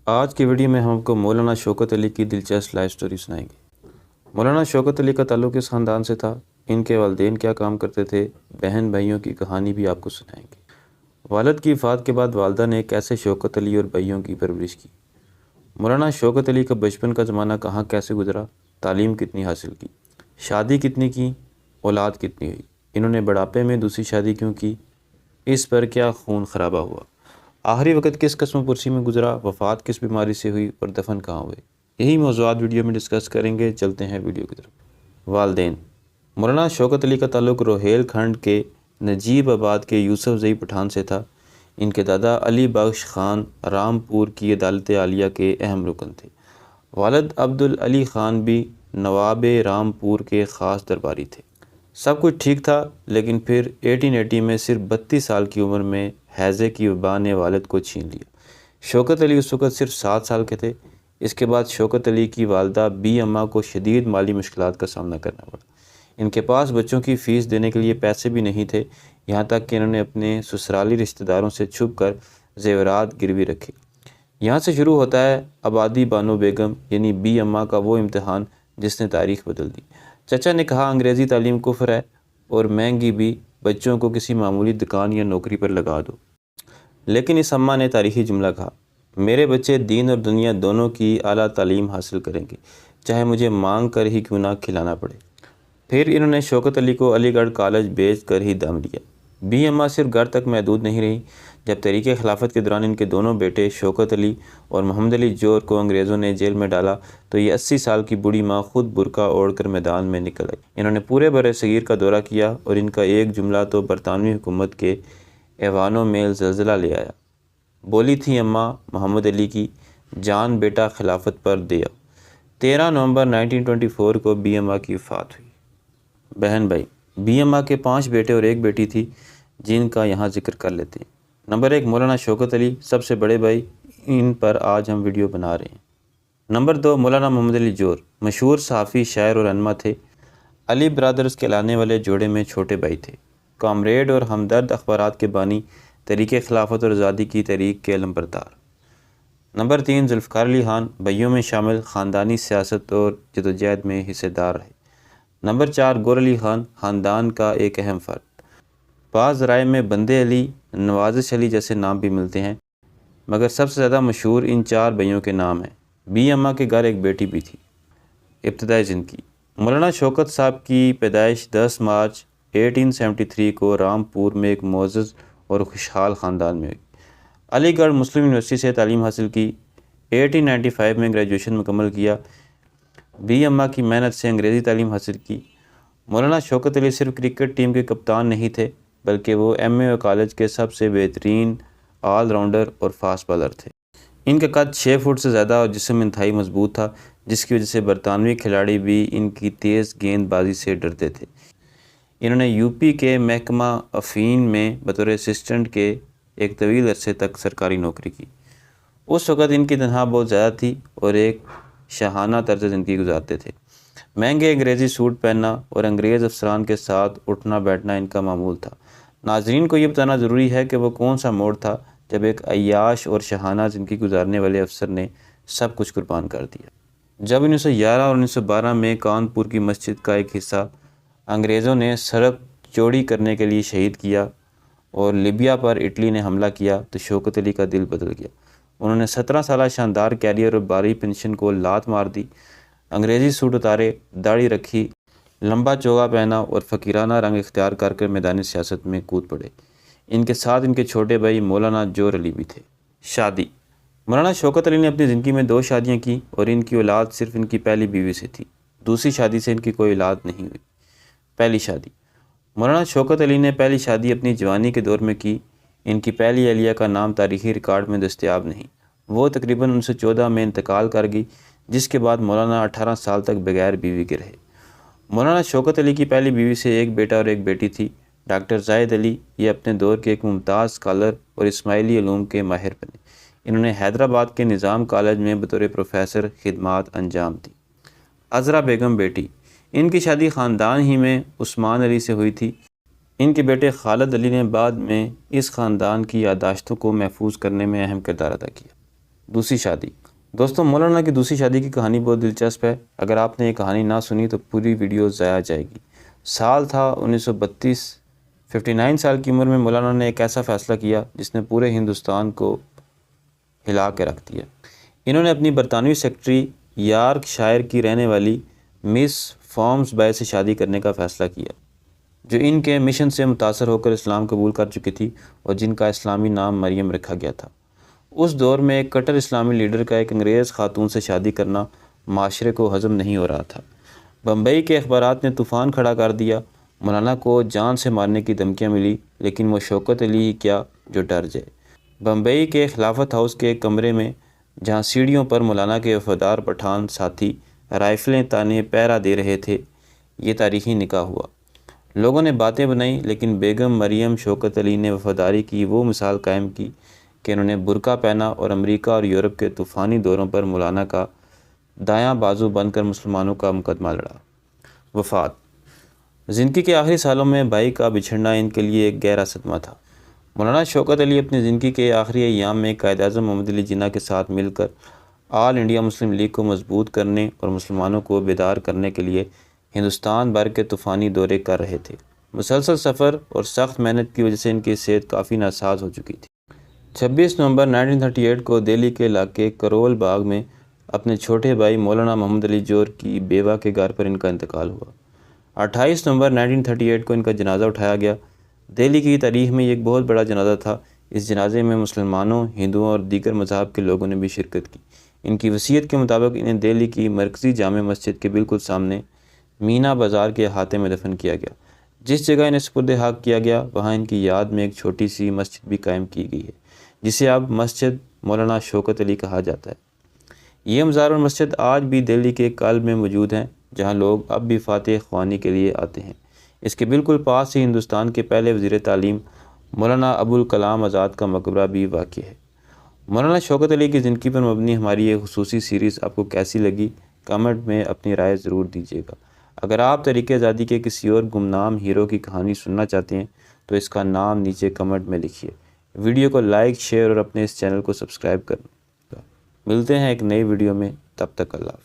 آج کی ویڈیو میں ہم آپ کو مولانا شوکت علی کی دلچسپ لائف سٹوری سنائیں گے۔ مولانا شوکت علی کا تعلق اس خاندان سے تھا۔ ان کے والدین کیا کام کرتے تھے، بہن بھائیوں کی کہانی بھی آپ کو سنائیں گے۔ والد کی وفات کے بعد والدہ نے کیسے شوکت علی اور بھائیوں کی پرورش کی، مولانا شوکت علی کا بچپن کا زمانہ کہاں کیسے گزرا، تعلیم کتنی حاصل کی، شادی کتنی کی، اولاد کتنی ہوئی، انہوں نے بڑھاپے میں دوسری شادی کیوں کی، اس پر کیا خون خرابہ ہوا، آخری وقت کس قسم پرسی میں گزرا، وفات کس بیماری سے ہوئی اور دفن کہاں ہوئے، یہی موضوعات ویڈیو میں ڈسکس کریں گے۔ چلتے ہیں ویڈیو کی طرف۔ والدین: مولانا شوکت علی کا تعلق روہیل کھنڈ کے نجیب آباد کے یوسف زئی پٹھان سے تھا۔ ان کے دادا علی بخش خان رامپور کی عدالت عالیہ کے اہم رکن تھے۔ والد عبدالعلی خان بھی نواب رامپور کے خاص درباری تھے۔ سب کچھ ٹھیک تھا، لیکن پھر 1880 میں صرف 32 سال کی عمر میں ہیضے کی وبا نے والد کو چھین لیا۔ شوکت علی اس وقت صرف 7 سال کے تھے۔ اس کے بعد شوکت علی کی والدہ بی اماں کو شدید مالی مشکلات کا سامنا کرنا پڑا۔ ان کے پاس بچوں کی فیس دینے کے لیے پیسے بھی نہیں تھے، یہاں تک کہ انہوں نے اپنے سسرالی رشتہ داروں سے چھپ کر زیورات گروی رکھے۔ یہاں سے شروع ہوتا ہے آبادی بانو بیگم یعنی بی اماں کا وہ امتحان جس نے تاریخ بدل دی۔ چچا نے کہا انگریزی تعلیم کفر ہے اور مہنگی بھی، بچوں کو کسی معمولی دکان یا نوکری پر لگا دو۔ لیکن اس اماں نے تاریخی جملہ کہا، میرے بچے دین اور دنیا دونوں کی اعلیٰ تعلیم حاصل کریں گے، چاہے مجھے مانگ کر ہی کیوں نہ کھلانا پڑے۔ پھر انہوں نے شوکت علی کو علی گڑھ کالج بھیج کر ہی دم لیا۔ بی اماں صرف گھر تک محدود نہیں رہی۔ جب تحریک خلافت کے دوران ان کے دونوں بیٹے شوکت علی اور محمد علی جوہر کو انگریزوں نے جیل میں ڈالا تو یہ 80 سال کی بوڑھی ماں خود برقع اوڑھ کر میدان میں نکل آئی۔ انہوں نے پورے بر صغیر کا دورہ کیا اور ان کا ایک جملہ تو برطانوی حکومت کے ایوانوں میں زلزلہ لے آیا۔ بولی تھی اماں محمد علی کی، جان بیٹا خلافت پر دے آؤ۔ 13 نومبر 1924 کو بی اماں کی وفات ہوئی۔ بہن بھائی: بی اماں کے 5 بیٹے اور 1 بیٹی تھی، جن کا یہاں ذکر کر لیتے ہیں۔ نمبر 1 مولانا شوکت علی، سب سے بڑے بھائی، ان پر آج ہم ویڈیو بنا رہے ہیں۔ نمبر 2 مولانا محمد علی جوہر، مشہور صحافی، شاعر اور رہنما تھے۔ علی برادرز کہلانے والے جوڑے میں چھوٹے بھائی تھے۔ کامریڈ اور ہمدرد اخبارات کے بانی، تحریک خلافت اور آزادی کی تحریک کے علمبردار۔ نمبر 3 ذوالفقار علی خان، بھائیوں میں شامل، خاندانی سیاست اور جدوجہد میں حصہ دار رہے۔ نمبر 4 گور علی خان، خاندان کا ایک اہم فرد۔ بعض ذرائع میں بندے علی، نوازش علی جیسے نام بھی ملتے ہیں، مگر سب سے زیادہ مشہور ان 4 بھائیوں کے نام ہیں۔ بی اماں کے گھر ایک بیٹی بھی تھی۔ ابتدائی زندگی: مولانا شوکت صاحب کی پیدائش 10 مارچ 1873 کو رامپور میں ایک معزز اور خوشحال خاندان میں ہوئی۔ علی گڑھ مسلم یونیورسٹی سے تعلیم حاصل کی۔ 1895 میں گریجویشن مکمل کیا۔ بی اماں کی محنت سے انگریزی تعلیم حاصل کی۔ مولانا شوکت علی صرف کرکٹ ٹیم کے کپتان نہیں تھے، بلکہ وہ ایم اے کالج کے سب سے بہترین آل راؤنڈر اور فاسٹ بالر تھے۔ ان کا قد 6 فٹ سے زیادہ اور جسم انتہائی مضبوط تھا، جس کی وجہ سے برطانوی کھلاڑی بھی ان کی تیز گیند بازی سے ڈرتے تھے۔ انہوں نے یو پی کے محکمہ افین میں بطور اسسٹنٹ کے ایک طویل عرصے تک سرکاری نوکری کی۔ اس وقت ان کی تنخواہ بہت زیادہ تھی اور ایک شاہانہ طرز زندگی گزارتے تھے۔ مہنگے انگریزی سوٹ پہننا اور انگریز افسران کے ساتھ اٹھنا بیٹھنا ان کا معمول تھا۔ ناظرین کو یہ بتانا ضروری ہے کہ وہ کون سا موڑ تھا جب ایک عیاش اور شاہانہ زندگی گزارنے والے افسر نے سب کچھ قربان کر دیا۔ جب 1911 اور 1912 میں کانپور کی مسجد کا ایک حصہ انگریزوں نے سڑک چوڑی کرنے کے لیے شہید کیا اور لیبیا پر اٹلی نے حملہ کیا تو شوکت علی کا دل بدل گیا۔ انہوں نے 17 سالہ شاندار کیریئر اور باری پنشن کو لات مار دی۔ انگریزی سوٹ اتارے، داڑھی رکھی، لمبا چوغا پہنا اور فقیرانہ رنگ اختیار کر میدان سیاست میں کود پڑے۔ ان کے ساتھ ان کے چھوٹے بھائی مولانا جوہر علی بھی تھے۔ شادی: مولانا شوکت علی نے اپنی زندگی میں 2 شادیاں کی اور ان کی اولاد صرف ان کی پہلی بیوی سے تھی۔ دوسری شادی سے ان کی کوئی اولاد نہیں ہوئی۔ پہلی شادی: مولانا شوکت علی نے پہلی شادی اپنی جوانی کے دور میں کی۔ ان کی پہلی اہلیہ کا نام تاریخی ریکارڈ میں دستیاب نہیں۔ وہ تقریباً 1914 میں انتقال کر گئی، جس کے بعد مولانا 18 سال تک بغیر بیوی کے رہے۔ مولانا شوکت علی کی پہلی بیوی سے ایک بیٹا اور ایک بیٹی تھی۔ ڈاکٹر زاہد علی، یہ اپنے دور کے ایک ممتاز اسکالر اور اسماعیلی علوم کے ماہر بنے۔ انہوں نے حیدرآباد کے نظام کالج میں بطور پروفیسر خدمات انجام دی۔ عذرا بیگم بیٹی: ان کی شادی خاندان ہی میں عثمان علی سے ہوئی تھی۔ ان کے بیٹے خالد علی نے بعد میں اس خاندان کی یادداشتوں کو محفوظ کرنے میں اہم کردار ادا کیا۔ دوسری شادی۔ دوستوں، مولانا کی دوسری شادی کی کہانی بہت دلچسپ ہے۔ اگر آپ نے یہ کہانی نہ سنی تو پوری ویڈیو ضائع جائے گی۔ سال تھا 1932۔ 59 سال کی عمر میں مولانا نے ایک ایسا فیصلہ کیا جس نے پورے ہندوستان کو ہلا کے رکھ دیا۔ انہوں نے اپنی برطانوی سیکرٹری یارک شائر کی رہنے والی مس فارمز بے سے شادی کرنے کا فیصلہ کیا، جو ان کے مشن سے متاثر ہو کر اسلام قبول کر چکی تھی اور جن کا اسلامی نام مریم رکھا گیا تھا۔ اس دور میں ایک کٹر اسلامی لیڈر کا ایک انگریز خاتون سے شادی کرنا معاشرے کو ہضم نہیں ہو رہا تھا۔ بمبئی کے اخبارات نے طوفان کھڑا کر دیا۔ مولانا کو جان سے مارنے کی دھمکیاں ملی، لیکن وہ شوکت علی ہی کیا جو ڈر جائے۔ بمبئی کے خلافت ہاؤس کے ایک کمرے میں، جہاں سیڑھیوں پر مولانا کے وفادار پٹھان ساتھی رائفلیں تانے پہرا دے رہے تھے، یہ تاریخی نکاح ہوا۔ لوگوں نے باتیں بنائیں، لیکن بیگم مریم شوکت علی نے وفاداری کی وہ مثال قائم کی کہ انہوں نے برقع پہنا اور امریکہ اور یورپ کے طوفانی دوروں پر مولانا کا دایاں بازو بن کر مسلمانوں کا مقدمہ لڑا۔ وفات۔ زندگی کے آخری سالوں میں بھائی کا بچھڑنا ان کے لیے ایک گہرا صدمہ تھا۔ مولانا شوکت علی اپنی زندگی کے آخری ایام میں قائد اعظم محمد علی جناح کے ساتھ مل کر آل انڈیا مسلم لیگ کو مضبوط کرنے اور مسلمانوں کو بیدار کرنے کے لیے ہندوستان بھر کے طوفانی دورے کر رہے تھے۔ مسلسل سفر اور سخت محنت کی وجہ سے ان کی صحت کافی ناساز ہو چکی تھی۔ 26 نومبر 1938 کو دہلی کے علاقے کرول باغ میں اپنے چھوٹے بھائی مولانا محمد علی جوہر کی بیوہ کے گھر پر ان کا انتقال ہوا۔ 28 نومبر 1938 کو ان کا جنازہ اٹھایا گیا۔ دہلی کی تاریخ میں یہ ایک بہت بڑا جنازہ تھا۔ اس جنازے میں مسلمانوں، ہندوؤں اور دیگر مذاہب کے لوگوں نے بھی شرکت کی۔ ان کی وصیت کے مطابق انہیں دہلی کی مرکزی جامع مسجد کے بالکل سامنے مینا بازار کے احاطے میں دفن کیا گیا۔ جس جگہ انہیں سپرد حق کیا گیا، وہاں ان کی یاد میں ایک چھوٹی سی مسجد بھی قائم کی گئی ہے، جسے اب مسجد مولانا شوکت علی کہا جاتا ہے۔ یہ مزار اور مسجد آج بھی دہلی کے قلب میں موجود ہیں، جہاں لوگ اب بھی فاتح خوانی کے لیے آتے ہیں۔ اس کے بالکل پاس ہی ہندوستان کے پہلے وزیر تعلیم مولانا ابوالکلام آزاد کا مقبرہ بھی واقع ہے۔ مولانا شوکت علی کی زندگی پر مبنی ہماری یہ خصوصی سیریز آپ کو کیسی لگی؟ کمنٹ میں اپنی رائے ضرور دیجیے گا۔ اگر آپ تحریک آزادی کے کسی اور گمنام ہیرو کی کہانی سننا چاہتے ہیں تو اس کا نام نیچے کمنٹ میں لکھیے۔ ویڈیو کو لائک، شیئر اور اپنے اس چینل کو سبسکرائب کریں۔ ملتے ہیں ایک نئی ویڈیو میں، تب تک اللہ حافظ۔